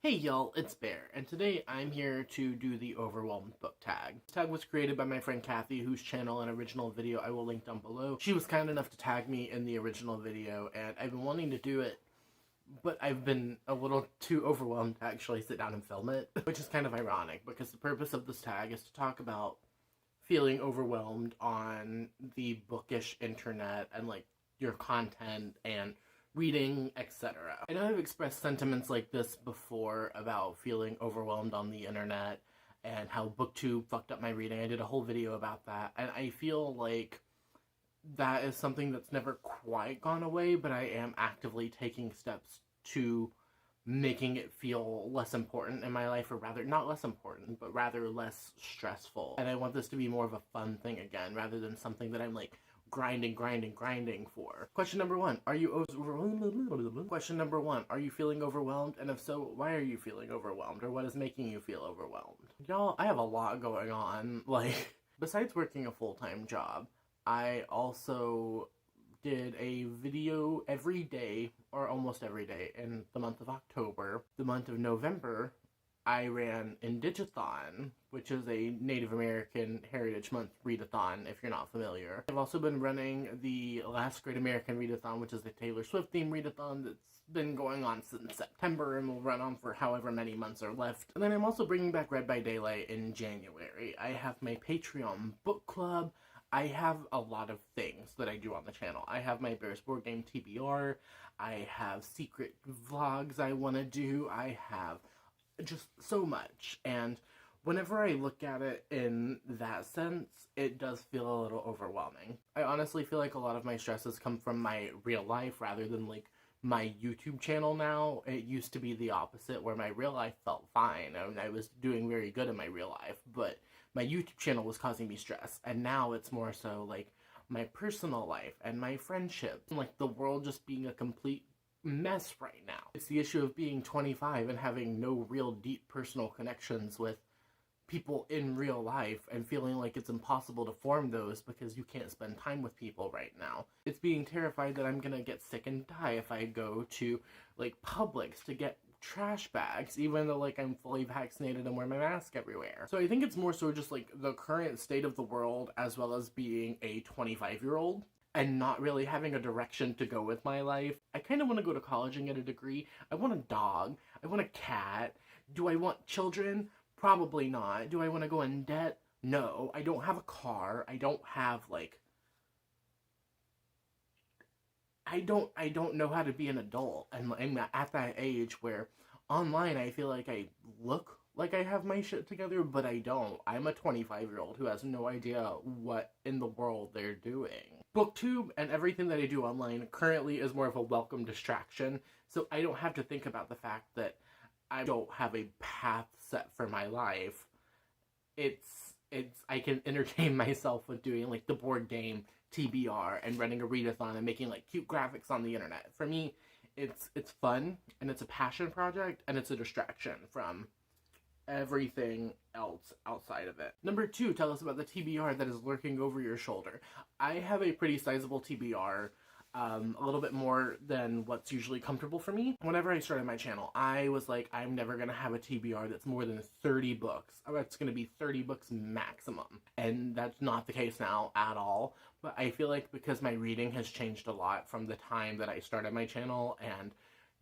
Hey y'all, it's Bear, and today I'm here to do the Overwhelmed book tag. This tag was created by my friend Kathy, whose channel and original video I will link down below. She was kind enough to tag me in the original video, and I've been wanting to do it, but I've been a little too overwhelmed to actually sit down and film it, which is kind of ironic, because the purpose of this tag is to talk about feeling overwhelmed on the bookish internet and like your content and reading, etc. I know I've expressed sentiments like this before about feeling overwhelmed on the internet and how BookTube fucked up my reading. I did a whole video about that, and I feel like that is something that's never quite gone away, but I am actively taking steps to making it feel less important in my life, or rather, not less important, but rather less stressful. And I want this to be more of a fun thing again, rather than something that I'm like grinding for. Question number one, are you overwhelmed? Question number one, are you feeling overwhelmed? And if so, why are you feeling overwhelmed? Or what is making you feel overwhelmed? Y'all, I have a lot going on. Like, besides working a full-time job, I also did a video every day, or almost every day, in the month of October. The month of November, I ran Indigathon, which is a Native American Heritage Month readathon, if you're not familiar. I've also been running the Last Great American Readathon, which is the Taylor Swift themed readathon that's been going on since September and will run on for however many months are left. And then I'm also bringing back Read by Daylight in January. I have my Patreon book club. I have a lot of things that I do on the channel. I have my Bears board game TBR. I have secret vlogs I want to do. I have just so much, and whenever I look at it in that sense, it does feel a little overwhelming. I honestly feel like a lot of my stresses come from my real life rather than like my YouTube channel now. It used to be the opposite, where my real life felt fine and I was doing very good in my real life, but my YouTube channel was causing me stress, and now it's more so like my personal life and my friendships, and like the world just being a complete mess right now. It's the issue of being 25 and having no real deep personal connections with people in real life and feeling like it's impossible to form those because you can't spend time with people right now. It's being terrified that I'm gonna get sick and die if I go to like Publix to get trash bags, even though like I'm fully vaccinated and wear my mask everywhere. So I think it's more so just like the current state of the world, as well as being a 25-year-old and not really having a direction to go with my life. I kind of want to go to college and get a degree. I want a dog. I want a cat. Do I want children? Probably not. Do I want to go in debt? No. I don't have a car. I don't have, like... I don't know how to be an adult. And I'm at that age where online I feel like I look like I have my shit together, but I don't. I'm a 25-year-old who has no idea what in the world they're doing. BookTube and everything that I do online currently is more of a welcome distraction, so I don't have to think about the fact that I don't have a path set for my life. I can entertain myself with doing like the board game TBR and running a readathon and making like cute graphics on the internet. For me, it's fun, and it's a passion project, and it's a distraction from everything else outside of it. Number two, tell us about the TBR that is lurking over your shoulder. I have a pretty sizable TBR, a little bit more than what's usually comfortable for me. Whenever I started my channel, I was like, I'm never gonna have a TBR that's more than 30 books. It's gonna be 30 books maximum. And that's not the case now at all. But I feel like because my reading has changed a lot from the time that I started my channel and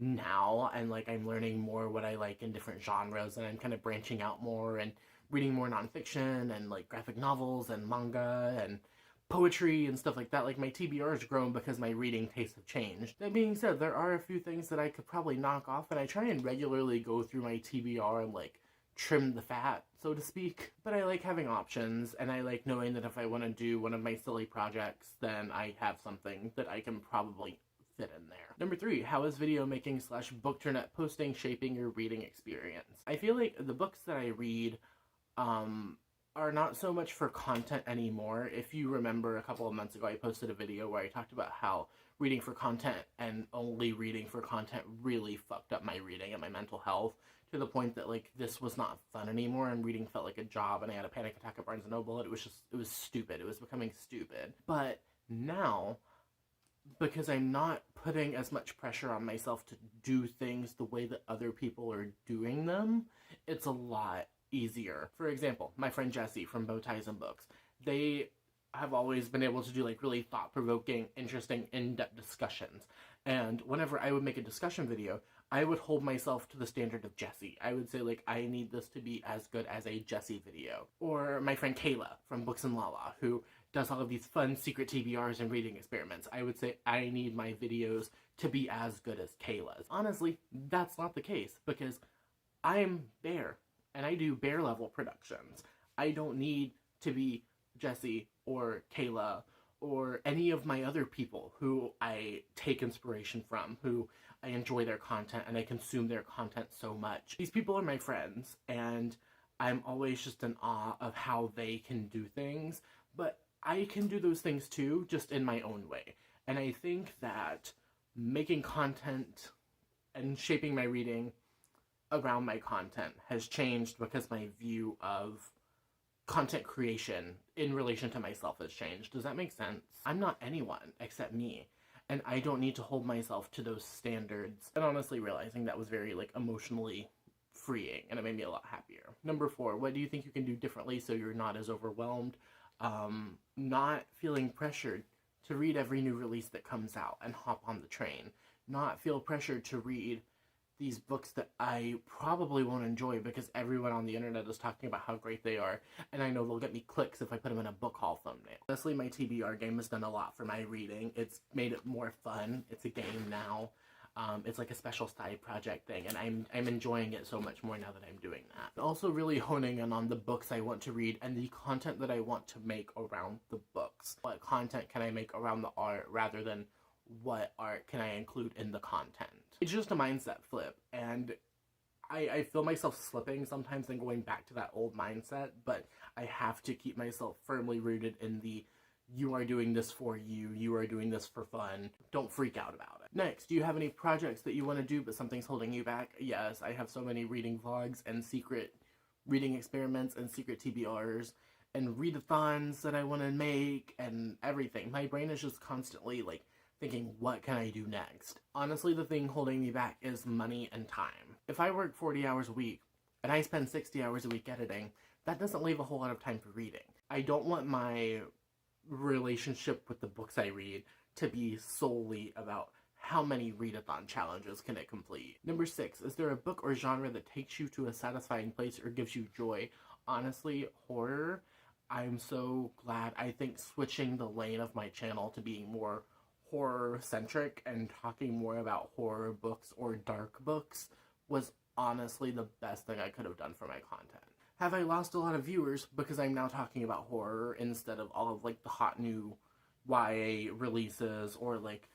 now, and like I'm learning more what I like in different genres, and I'm kind of branching out more and reading more nonfiction and like graphic novels and manga and poetry and stuff like that. Like my TBR has grown because my reading tastes have changed. That being said, there are a few things that I could probably knock off, and I try and regularly go through my TBR and like trim the fat, so to speak. But I like having options, and I like knowing that if I want to do one of my silly projects, then I have something that I can probably fit in there. Number three, how is video making / bookternet posting shaping your reading experience? I feel like the books that I read are not so much for content anymore. If you remember, a couple of months ago I posted a video where I talked about how reading for content and only reading for content really fucked up my reading and my mental health, to the point that like this was not fun anymore, and reading felt like a job, and I had a panic attack at Barnes & Noble. It was stupid. It was becoming stupid. But now because I'm not putting as much pressure on myself to do things the way that other people are doing them, it's a lot easier. For example, my friend Jessie from Bowties And Books, they have always been able to do like really thought-provoking, interesting, in-depth discussions. And whenever I would make a discussion video, I would hold myself to the standard of Jessie. I would say like, I need this to be as good as a Jessie video. Or my friend Kayla from BooksAndLala, who does all of these fun secret TBRs and reading experiments. I would say I need my videos to be as good as Kayla's. Honestly, that's not the case, because I'm Bear, and I do Bear level productions. I don't need to be Jessie or Kayla or any of my other people who I take inspiration from, who I enjoy their content and I consume their content so much. These people are my friends, and I'm always just in awe of how they can do things, but I can do those things too, just in my own way. And I think that making content and shaping my reading around my content has changed because my view of content creation in relation to myself has changed. Does that make sense? I'm not anyone except me, and I don't need to hold myself to those standards. And honestly, realizing that was very like emotionally freeing, and it made me a lot happier. Number 4, what do you think you can do differently so you're not as overwhelmed? Not feeling pressured to read every new release that comes out and hop on the train. Not feel pressured to read these books that I probably won't enjoy because everyone on the internet is talking about how great they are, and I know they'll get me clicks if I put them in a book haul thumbnail. Honestly, my TBR game has done a lot for my reading. It's made it more fun. It's a game now. It's like a special side project thing, and I'm enjoying it so much more now that I'm doing that. Also really honing in on the books I want to read and the content that I want to make around the books. What content can I make around the art rather than what art can I include in the content? It's just a mindset flip, and I feel myself slipping sometimes and going back to that old mindset, but I have to keep myself firmly rooted in the you are doing this for you, you are doing this for fun. Don't freak out about it. Next, do you have any projects that you want to do but something's holding you back? Yes, I have so many reading vlogs and secret reading experiments and secret TBRs and readathons that I want to make and everything. My brain is just constantly like thinking, what can I do next? Honestly, the thing holding me back is money and time. If I work 40 hours a week and I spend 60 hours a week editing, that doesn't leave a whole lot of time for reading. I don't want my relationship with the books I read to be solely about how many readathon challenges can it complete. Number 6, is there a book or genre that takes you to a satisfying place or gives you joy? Honestly, horror. I'm so glad. I think switching the lane of my channel to being more horror-centric and talking more about horror books or dark books was honestly the best thing I could have done for my content. Have I lost a lot of viewers because I'm now talking about horror instead of all of like the hot new YA releases or like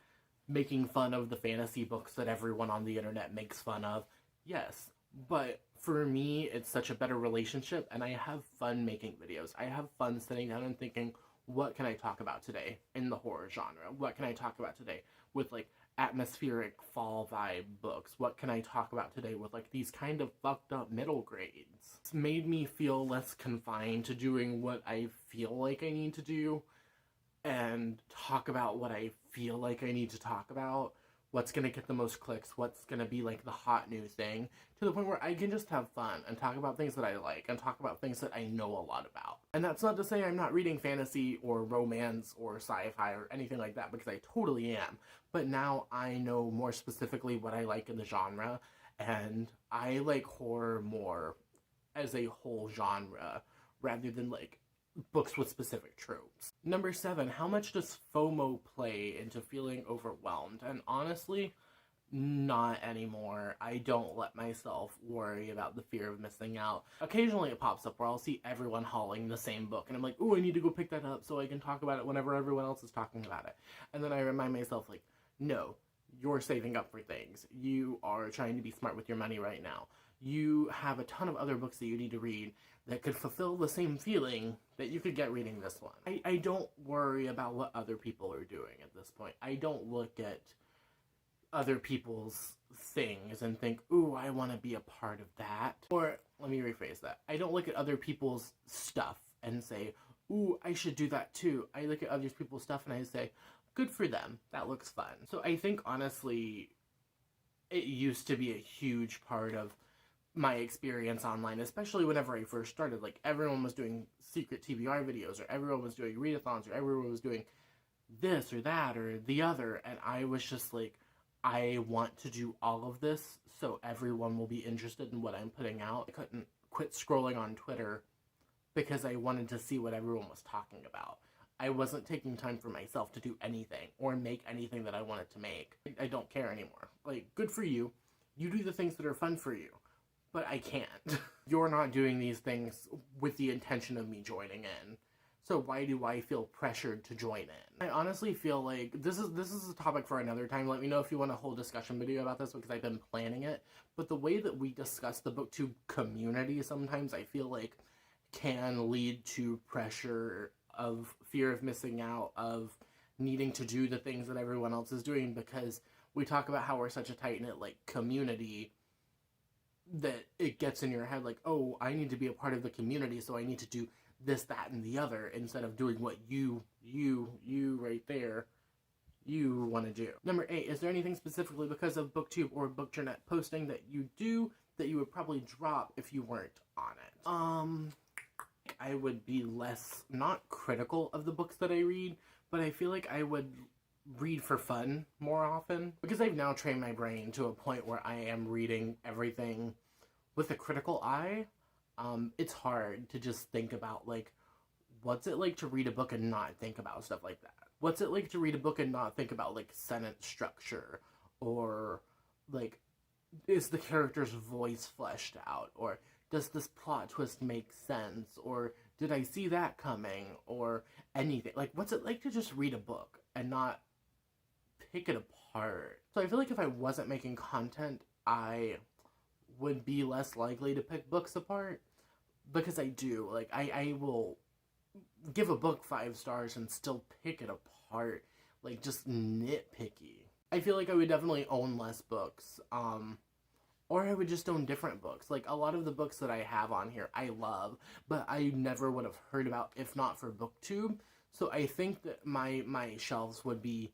making fun of the fantasy books that everyone on the internet makes fun of? Yes, but for me, it's such a better relationship, and I have fun making videos. I have fun sitting down and thinking, what can I talk about today in the horror genre? What can I talk about today with like atmospheric fall vibe books? What can I talk about today with like these kind of fucked up middle grades? It's made me feel less confined to doing what I feel like I need to do and talk about what I feel like I need to talk about. What's going to get the most clicks, what's going to be like the hot new thing, to the point where I can just have fun and talk about things that I like and talk about things that I know a lot about. And that's not to say I'm not reading fantasy or romance or sci-fi or anything like that, because I totally am. But now I know more specifically what I like in the genre, and I like horror more as a whole genre rather than like books with specific tropes. Number 7, how much does FOMO play into feeling overwhelmed? And honestly, not anymore. I don't let myself worry about the fear of missing out. Occasionally it pops up where I'll see everyone hauling the same book, and I'm like, oh, I need to go pick that up so I can talk about it whenever everyone else is talking about it. And then I remind myself, like, no, you're saving up for things. You are trying to be smart with your money right now. You have a ton of other books that you need to read that could fulfill the same feeling that you could get reading this one. I don't worry about what other people are doing at this point. I don't look at other people's things and think, ooh, I want to be a part of that. Or, let me rephrase that. I don't look at other people's stuff and say, ooh, I should do that too. I look at other people's stuff and I say, Good for them. That looks fun. So I think, honestly, it used to be a huge part of my experience online, especially whenever I first started. Like, everyone was doing secret TBR videos, or everyone was doing readathons, or everyone was doing this or that or the other, and I was just like, I want to do all of this so everyone will be interested in what I'm putting out. I couldn't quit scrolling on Twitter because I wanted to see what everyone was talking about. I wasn't taking time for myself to do anything or make anything that I wanted to make. I don't care anymore. Like, good for you. You do the things that are fun for you. But I can't. You're not doing these things with the intention of me joining in. So why do I feel pressured to join in? I honestly feel like this is a topic for another time. Let me know if you want a whole discussion video about this, because I've been planning it. But the way that we discuss the BookTube community sometimes, I feel like, can lead to pressure of fear of missing out, of needing to do the things that everyone else is doing, because we talk about how we're such a tight-knit, like, community, that it gets in your head like, oh, I need to be a part of the community, so I need to do this, that, and the other, instead of doing what you right there, you want to do. Number 8, is there anything specifically because of BookTube or BookJournet posting that you do that you would probably drop if you weren't on it? I would be less, not critical of the books that I read, but I feel like I would read for fun more often, because I've now trained my brain to a point where I am reading everything with a critical eye. It's hard to just think about, like, what's it like to read a book and not think about stuff like that? What's it like to read a book and not think about, like, sentence structure, or, like, is the character's voice fleshed out, or does this plot twist make sense, or did I see that coming, or anything? Like, what's it like to just read a book and not pick it apart? So I feel like if I wasn't making content, I would be less likely to pick books apart, because I do. Like, I will give a book 5 stars and still pick it apart, like, just nitpicky. I feel like I would definitely own less books, or I would just own different books. Like, a lot of the books that I have on here, I love, but I never would have heard about if not for BookTube. So I think that my shelves would be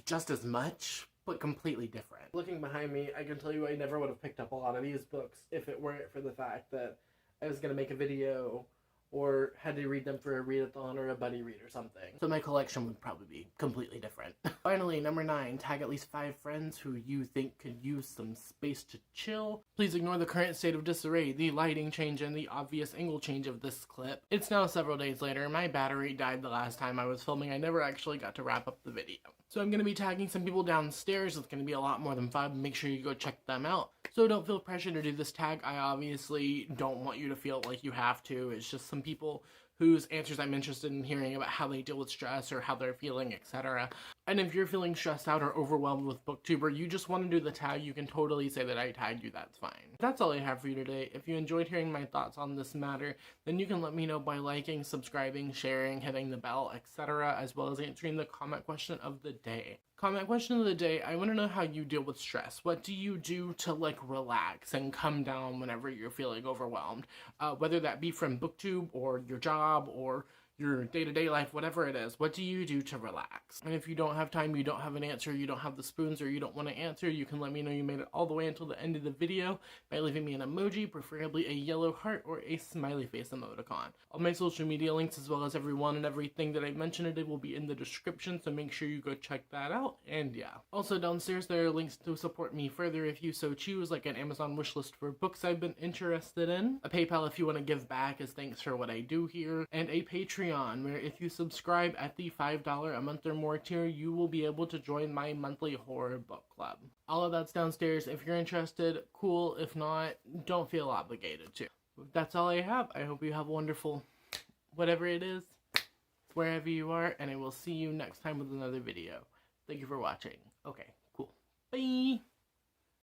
just as much, but completely different. Looking behind me, I can tell you I never would have picked up a lot of these books if it weren't for the fact that I was going to make a video or had to read them for a readathon or a buddy read or something. So my collection would probably be completely different. Finally, number 9, tag at least 5 friends who you think could use some space to chill. Please ignore the current state of disarray, the lighting change, and the obvious angle change of this clip. It's now several days later. My battery died the last time I was filming. I never actually got to wrap up the video. So I'm going to be tagging some people downstairs. It's going to be a lot more than 5. Make sure you go check them out. So don't feel pressure to do this tag. I obviously don't want you to feel like you have to. It's just some people whose answers I'm interested in hearing about how they deal with stress or how they're feeling, etc. And if you're feeling stressed out or overwhelmed with BookTube, or you just want to do the tag, you can totally say that I tagged you, that's fine. That's all I have for you today. If you enjoyed hearing my thoughts on this matter, then you can let me know by liking, subscribing, sharing, hitting the bell, etc., as well as answering the comment question of the day. Comment question of the day, I want to know how you deal with stress. What do you do to, like, relax and come down whenever you're feeling overwhelmed? Whether that be from BookTube or your job or your day-to-day life, whatever it is, what do you do to relax? And if you don't have time, you don't have an answer, you don't have the spoons, or you don't want to answer, you can let me know you made it all the way until the end of the video by leaving me an emoji, preferably a yellow heart or a smiley face emoticon. All my social media links, as well as everyone and everything that I mentioned today, will be in the description, so make sure you go check that out. And yeah. Also downstairs there are links to support me further if you so choose, like an Amazon wishlist for books I've been interested in, a PayPal if you want to give back as thanks for what I do here, and a Patreon, where if you subscribe at the $5 a month or more tier, you will be able to join my monthly horror book club. All of that's downstairs. If you're interested, cool. If not, don't feel obligated to. That's all I have. I hope you have a wonderful whatever it is, wherever you are, and I will see you next time with another video. Thank you for watching. Okay, cool. Bye!